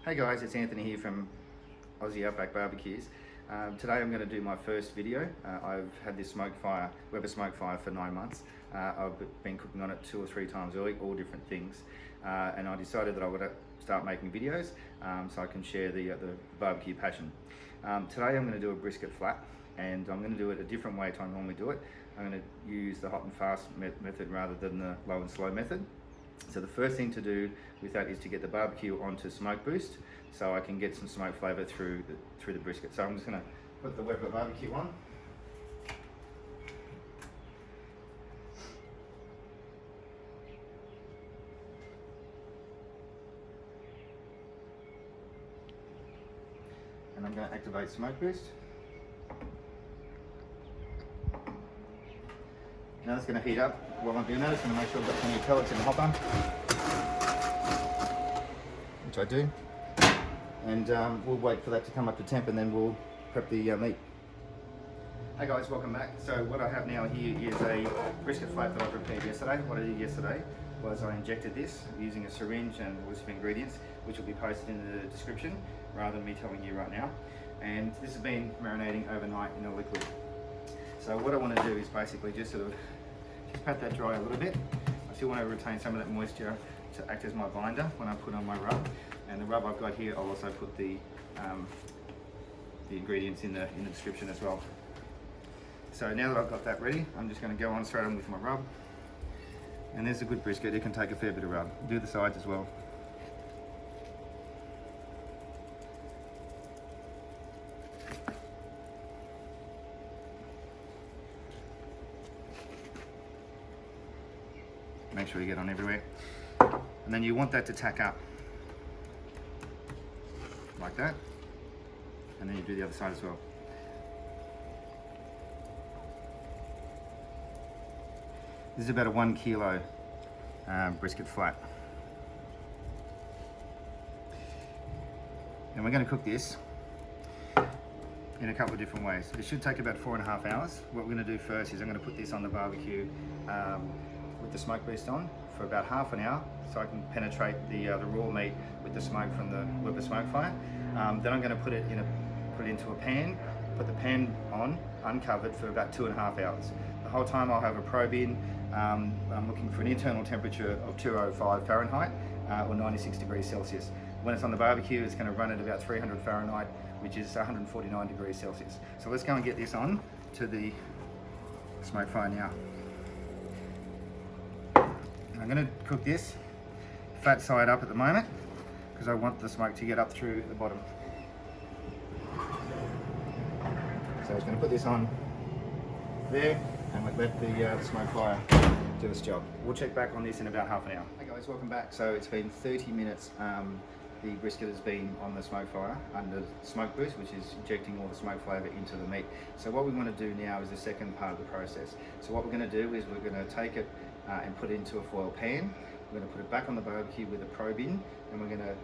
Hey guys, it's Anthony here from Aussie Outback Barbecues. Today I'm going to do my first video. I've had this Weber smoke fire for 9 months. I've been cooking on it 2 or 3 times a week, all different things. And I decided that I would start making videos so I can share the barbecue passion. Today I'm going to do a brisket flat, and I'm going to do it a different way to I normally do it. I'm going to use the hot and fast method rather than the low and slow method. So the first thing to do with that is to get the barbecue onto smoke boost so I can get some smoke flavour through the brisket. So I'm just going to put the Weber barbecue on. And I'm going to activate smoke boost. Now it's going to heat up. While I'm doing that, I'm going to make sure I've got plenty of pellets in the hopper, which I do. And we'll wait for that to come up to temp, and then we'll prep the meat. Hey guys, welcome back. So what I have now here is a brisket flat that I prepared yesterday. What I did yesterday was I injected this using a syringe and a list of ingredients, which will be posted in the description rather than me telling you right now. And this has been marinating overnight in a liquid. So what I want to do is basically just pat that dry a little bit. I still want to retain some of that moisture to act as my binder when I put on my rub. And the rub I've got here, I'll also put the ingredients in the description as well. So now that I've got that ready, I'm just going to go on straight on with my rub. And there's a good brisket. It can take a fair bit of rub. Do the sides as well. Make sure you get on everywhere. And then you want that to tack up like that. And then you do the other side as well. This is about a 1 kilo brisket flat. And we're going to cook this in a couple of different ways. It should take about 4.5 hours. What we're going to do first is I'm going to put this on the barbecue with the smoke boost on for about half an hour, so I can penetrate the raw meat with the smoke from the Weber smoke fire. Then I'm going to put it into a pan, put the pan on uncovered for about 2.5 hours. The whole time I'll have a probe in. I'm looking for an internal temperature of 205 Fahrenheit or 96 degrees Celsius. When it's on the barbecue, it's going to run at about 300 Fahrenheit, which is 149 degrees Celsius. So let's go and get this on to the smoke fire now. I'm going to cook this flat side up at the moment because I want the smoke to get up through the bottom. So I was going to put this on there and let the smoke fire do its job. We'll check back on this in about half an hour. Hey guys, welcome back. So it's been 30 minutes. The brisket has been on the smoke fire under smoke boost, which is injecting all the smoke flavour into the meat. So what we want to do now is the second part of the process. So what we're going to do is we're going to take it and put it into a foil pan. We're going to put it back on the barbecue with a probe in, and we're going to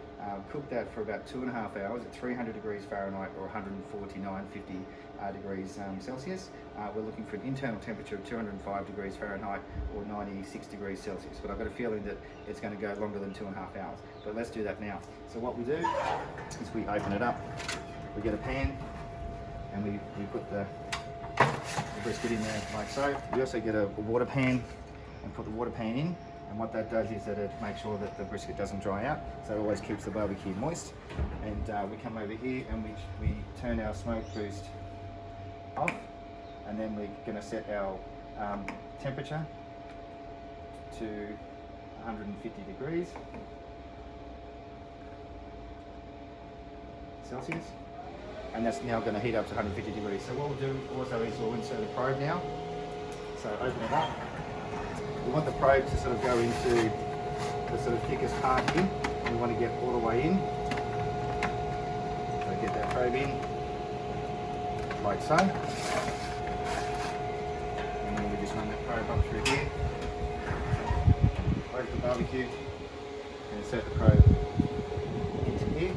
cook that for about 2.5 hours at 300 degrees Fahrenheit or 149.50 degrees Celsius. We're looking for an internal temperature of 205 degrees Fahrenheit or 96 degrees Celsius, but I've got a feeling that it's going to go longer than 2.5 hours. But let's do that now. So what we do is we open it up, we get a pan, and we put the brisket in there like so. We also get a water pan and put the water pan in, and what that does is that it makes sure that the brisket doesn't dry out, so it always keeps the barbecue moist. And we come over here and we turn our smoke boost off, and then we're going to set our temperature to 150 degrees Celsius, and that's now going to heat up to 150 degrees. So what we'll do also is we'll insert a probe now. So open it up. We want the probe to sort of go into the sort of thickest part here. We want to get all the way in. So get that probe in, like so. And then we just run that probe up through here. Close the barbecue and insert the probe into here.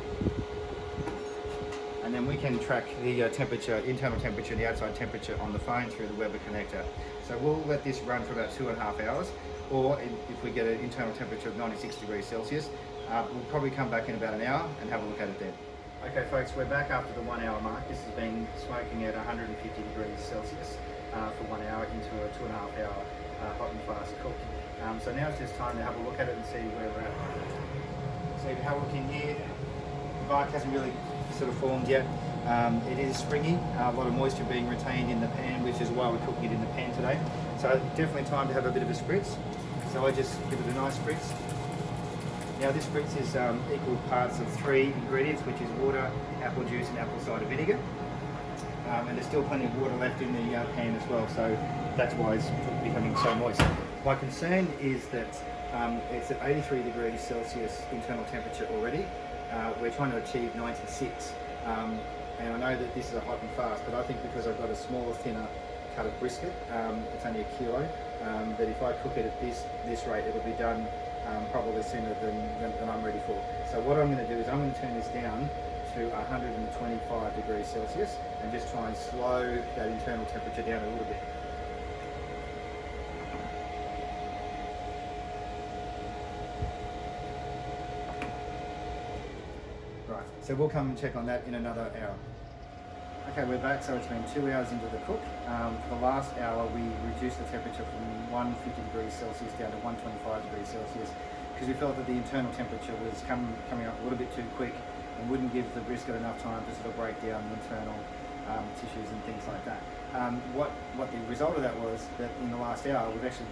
And then we can track the temperature, internal temperature, the outside temperature on the phone through the Weber connector. So we'll let this run for about 2.5 hours, or if we get an internal temperature of 96 degrees Celsius, We'll probably come back in about an hour and have a look at it then. Okay folks, we're back after the 1 hour mark. This has been smoking at 150 degrees Celsius for 1 hour into a 2.5 hour hot and fast cook. So now it's just time to have a look at it and see where we're at. So if you have a look in here, the bark hasn't really sort of formed yet. It is springy, a lot of moisture being retained in the pan, which is why we're cooking it in the pan today. So definitely time to have a bit of a spritz. So I just give it a nice spritz. Now this spritz is equal parts of 3 ingredients, which is water, apple juice and apple cider vinegar. And there's still plenty of water left in the pan as well, so that's why it's becoming so moist. My concern is that it's at 83 degrees Celsius internal temperature already. We're trying to achieve 96. And I know that this is a hot and fast, but I think because I've got a smaller, thinner cut of brisket, it's only 1 kilo, that if I cook it at this rate, it'll be done probably sooner than I'm ready for. So what I'm going to do is I'm going to turn this down to 125 degrees Celsius and just try and slow that internal temperature down a little bit. Right, so we'll come and check on that in another hour. Okay, we're back, so it's been 2 hours into the cook. For the last hour, we reduced the temperature from 150 degrees Celsius down to 125 degrees Celsius because we felt that the internal temperature was coming up a little bit too quick and wouldn't give the brisket enough time to sort of break down the internal tissues and things like that. What the result of that was that in the last hour, we've actually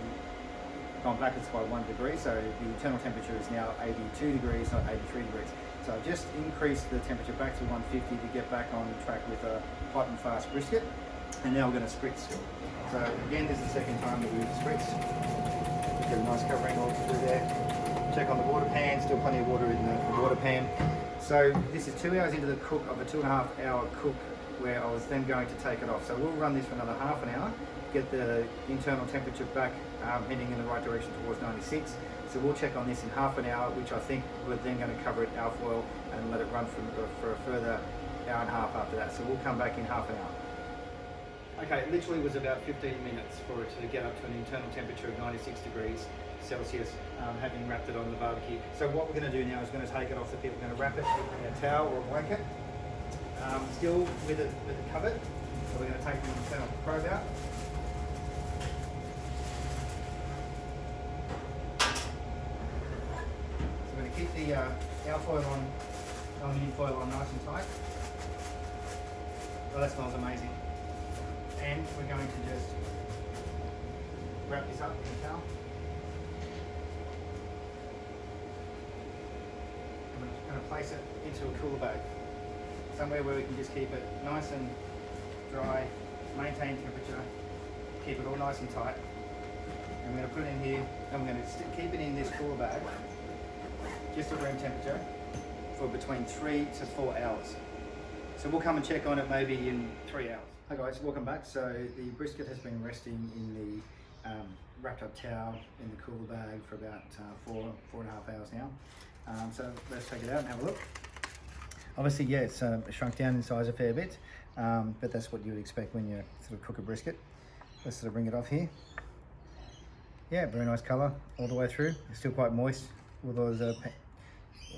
gone backwards by 1 degree, so the internal temperature is now 82 degrees, not 83 degrees. So I've just increased the temperature back to 150 to get back on track with a hot and fast brisket. And now we're going to spritz. So again, this is the second time that we've spritzed. Get a nice covering all through there. Check on the water pan, still plenty of water in the water pan. So this is 2 hours into the cook of a 2.5 hour cook where I was then going to take it off. So we'll run this for another half an hour, get the internal temperature back heading in the right direction towards 96. So we'll check on this in half an hour, which I think we're then going to cover it alfoil and let it run for a further hour and a half after that. So we'll come back in half an hour. Okay, it literally was about 15 minutes for it to get up to an internal temperature of 96 degrees Celsius, having wrapped it on the barbecue. So what we're going to do now is going to take it off the pit. We're going to wrap it in a towel or a blanket, still with it covered. So we're going to take the internal probe out. Keep the alfoil on, aluminium foil on nice and tight. Oh, that smells amazing. And we're going to just wrap this up in a towel. I'm going to place it into a cooler bag, somewhere where we can just keep it nice and dry, maintain temperature, keep it all nice and tight. And we're going to put it in here, and we're going to keep it in this cooler bag just at room temperature for between 3 to 4 hours. So we'll come and check on it maybe in 3 hours. Hi guys, welcome back. So the brisket has been resting in the wrapped up towel in the cooler bag for about 4.5 hours now. So let's take it out and have a look. Obviously, yeah, it's shrunk down in size a fair bit, but that's what you would expect when you sort of cook a brisket. Let's sort of bring it off here. Yeah, very nice colour all the way through. It's still quite moist with those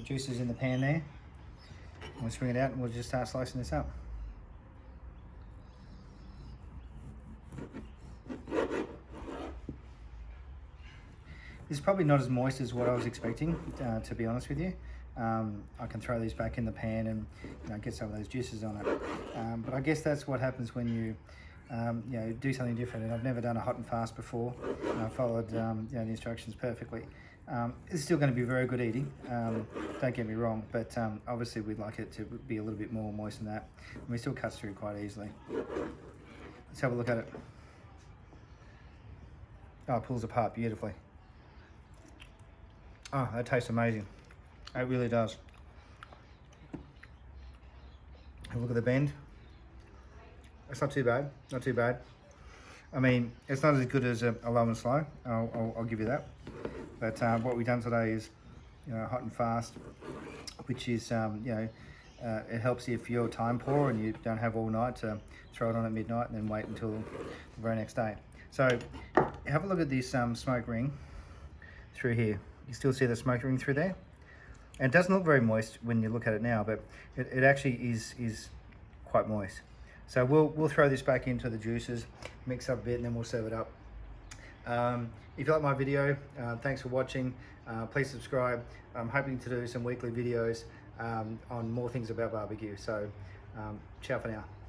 juices in the pan there. Let's bring it out and we'll just start slicing this up. This is probably not as moist as what I was expecting, to be honest with you. I can throw these back in the pan and get some of those juices on it. But I guess that's what happens when you do something different. And I've never done a hot and fast before, and I followed the instructions perfectly. It's still going to be very good eating, don't get me wrong, but obviously we'd like it to be a little bit more moist than that. And it still cuts through quite easily. Let's have a look at it. Oh, it pulls apart beautifully. Oh, that tastes amazing. It really does. Have a look at the bend. It's not too bad, not too bad. I mean, it's not as good as a low and slow, I'll give you that. But what we've done today is, hot and fast, which is, it helps if you're time poor and you don't have all night to throw it on at midnight and then wait until the very next day. So have a look at this smoke ring through here. You still see the smoke ring through there? And it doesn't look very moist when you look at it now, but it actually is quite moist. So we'll throw this back into the juices, mix up a bit, and then we'll serve it up. If you like my video, thanks for watching. Please subscribe. I'm hoping to do some weekly videos on more things about barbecue. So ciao for now.